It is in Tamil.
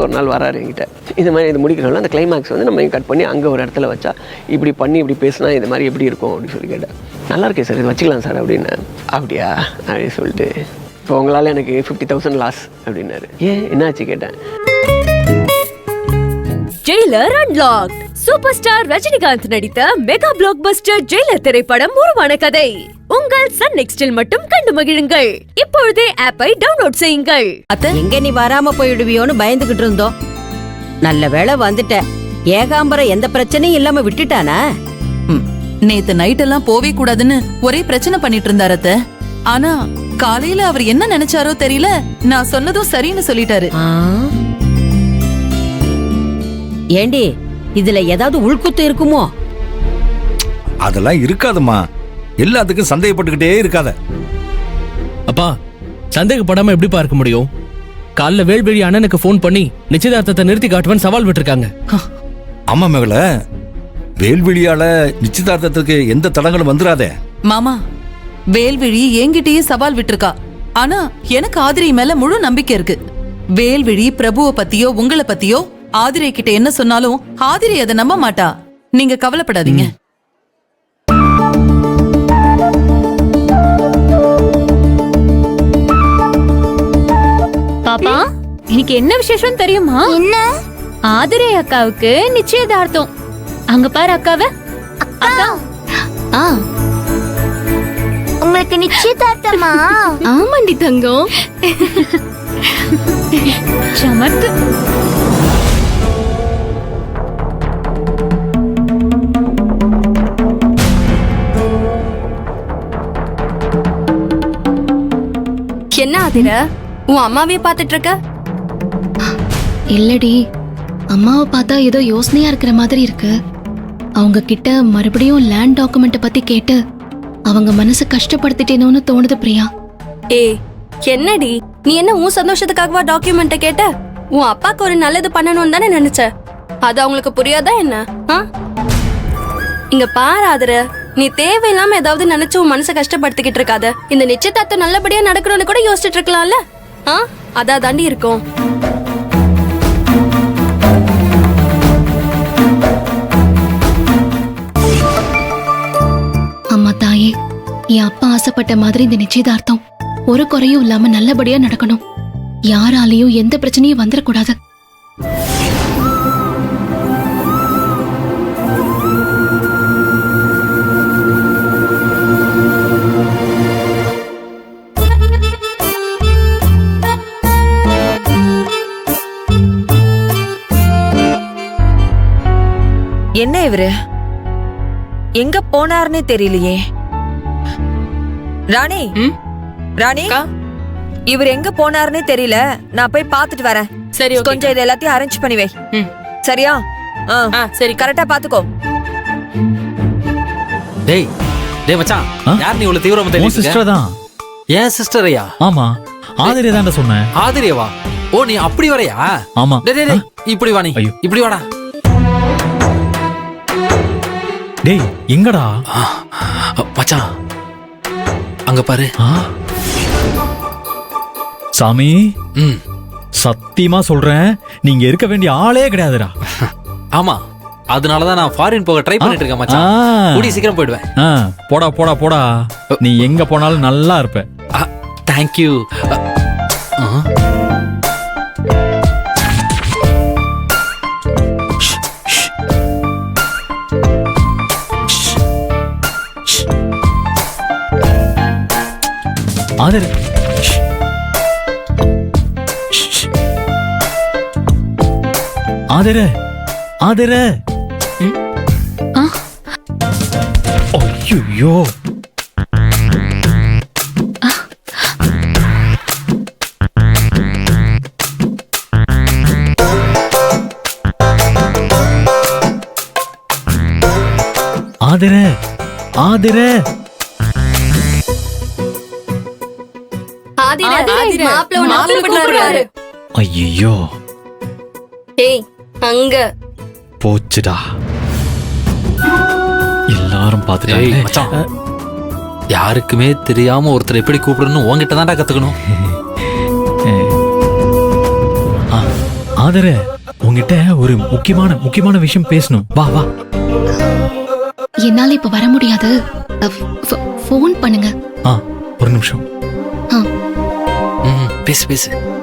ஒரு நாள் வராரு என்கிட்ட. இந்த மாதிரி இது முடிக்கிறோம்ல அந்த கிளைமேக்ஸ் வந்து நம்ம கட் பண்ணி அங்கே ஒரு இடத்துல வச்சா இப்படி பண்ணி இப்படி பேசினா இது மாதிரி எப்படி இருக்கும் அப்படின்னு சொல்லி கேட்டேன். நல்லா இருக்கே சார், இது வச்சுக்கலாம் சார் அப்படின்னு. அப்படியா அப்படின்னு சொல்லிட்டு இப்போ உங்களால் எனக்கு 50,000 லாஸ் அப்படின்னாரு. ஏன் என்னாச்சு கேட்டேன். Jailer unlocked. Super star Rajinikanth நடித்த மெகா பிளாக் பஸ்டர் ஜெயிலர் திரைப்படம் உருவான கதை. உங்கள் சன் நெக்ஸ்டில் மட்டும் கண்டு மகிழுங்கள். இப்பொழுதே ஆப்பை டவுன்லோட் செய்யுங்கள். எங்க நீ வராம போயிடுவியோன்னு பயந்துகிட்டு இருந்தோம். நல்ல வேளை வந்துட்ட. ஏகாம்பரம் எந்த பிரச்சனையும் இல்லாம விட்டுட்டானா? நேத்து நைட் எல்லாம் போவே கூடாதுன்னு ஒரே பிரச்சனை பண்ணிட்டு இருந்தாரு அத்தை. ஆனா காலையில அவர் என்ன நினைச்சாரோ தெரியல, நான் சொன்னதும் சரின்னு சொல்லிட்டாரு. ஏண்டி இதுல ஏதாவது உள்குத்து இருக்குமோ? அதெல்லாம் இருக்காதுமா. எல்லாத்துக்கும் சந்தேகப்பட்டுக்கிட்டே இருக்காத. அப்பா, சந்தேகப்படாம எப்படி பார்க்க முடியும்? காலைல வேல்வெளி அண்ணனுக்கு போன் பண்ணி நிச்சயதார்த்தத்தை நிறுத்தி காட்டுவேன் சவால் விட்டுருக்காங்க. ஆமா மகள, வேல்வெளியால நிச்சயதார்த்தத்துக்கு எந்த தடங்களும் வந்துடாதே. மாமா, வேல்விழி என்கிட்டயே சவால் விட்டுருக்கா. ஆனா எனக்கு ஆதிரை மேல முழு நம்பிக்கை இருக்கு. வேல்விழி பிரபுவை பத்தியோ உங்களை பத்தியோ ஆதிரை கிட்ட என்ன சொன்னாலும் ஆதிரை அதை நம்ப மாட்டா. நீங்க கவலைப்படாதீங்க. பாப்பா, இன்னைக்கு என்ன விசேஷம் தெரியுமா? என்ன? ஆதிரை அக்காவுக்கு நிச்சயதார்த்தம். அங்க பாரு அக்காவை. அக்கா, உங்களுக்கு நிச்சயதார்த்தமா? ஆமாண்டி தங்கம். சமத்து. என்ன ஆதிர, உன் அம்மாவே பாத்துட்டு இருக்க? இல்லடி, அம்மாவை பார்த்தா ஏதோ யோசனையா இருக்கிற மாதிரி இருக்கு. அவங்க கிட்ட மறுபடியும் லேண்ட் டாக்குமெண்ட் பத்தி கேட்டு அவங்க மனசு கஷ்டப்படுத்திட்டேனோன்னு தோணுது பிரியா. ஏய், என்னடி நீ என்ன உன் சந்தோஷத்துக்காகவா டாக்குமெண்ட்டை கேட்ட? உன் அப்பாக்கு ஒரு நல்லது பண்ணணும்னு தானே நினைச்ச. அது அவங்களுக்கு புரியாதா என்ன? இங்க பாரு ஆதிர, நீ தேவையில்லாம ஏதாவது நினைச்சு உன் மனசை கஷ்டப்படுத்திக்கிட்டு இருக்காத. இந்த நிச்சயதார்த்தம் நல்லபடியா நடக்கணும்னு கூட யோசிச்சுட்டு இருக்கலாம்ல. அதான் தாண்டி இருக்கும். அம்மா தாயே, என் அப்பா ஆசைப்பட்ட மாதிரி இந்த நிச்சயதார்த்தம் ஒரு குறையும் இல்லாம நல்லபடியா நடக்கணும். யாராலையும் எந்த பிரச்சனையும் வந்துடக்கூடாது. என்ன இவரு எங்க போனார்னே தெரியலையே. ராணி, ராணி, இவர் எங்க போனார்னே தெரியல. நான் போய் பாத்துட்டு வரேன். சரி, கொஞ்சம் இது எல்லாத்தையும் அரேஞ்ச் பண்ணி வை. சரியா? சரி, கரெக்டா பாத்துக்கோ. டேய் டேய் மச்சான், யார் நீ இவ்வளவு தீவிரமா தெரியுது? உன் சிஸ்டர் தான். ஏன் சிஸ்டரையா? ஆமா, ஆதிரியா தான் சொன்னேன். ஆதிரியவா? ஓ, நீ அப்படி வரையா? ஆமா. டேய் டேய் இப்படி வா, நீ இப்படி வாடா. டேய் எங்கடா? மச்சான் அங்க பாரு. சாமி, சத்தியமா சொல்றேன், நீங்க இருக்க வேண்டிய ஆளே கிடையாதுடா. ஆமா, அதனாலதான் நான் ஃபாரின் போக ட்ரை பண்ணிட்டு இருக்கேன் மச்சான். கூடி சீக்கிரம் போயிடுவேன். போடா போடா போடா, நீ எங்க போனாலும் நல்லா இருப்ப. தேங்க்யூ. ஆதிர, ஆதிர, ஆதிர. ஐயோ, ஆதிர, ஆதிர. ஐயோ, அங்க போச்சுடா. எல்லாரும் பாத்துட்டாங்க மச்சான். யாருக்குமே தெரியாம ஒருத்தர் எப்படி கூப்பிடணும் உன்கிட்ட தான்டா கத்துக்கணும். ஆதிர, ஃபாதர் உங்ககிட்ட ஒரு முக்கியமான விஷயம் பேசணும். வா வா. என்னால இப்ப வர முடியாது. ஃபோன் பண்ணுங்க. ஒரு நிமிஷம். பேசு பேசு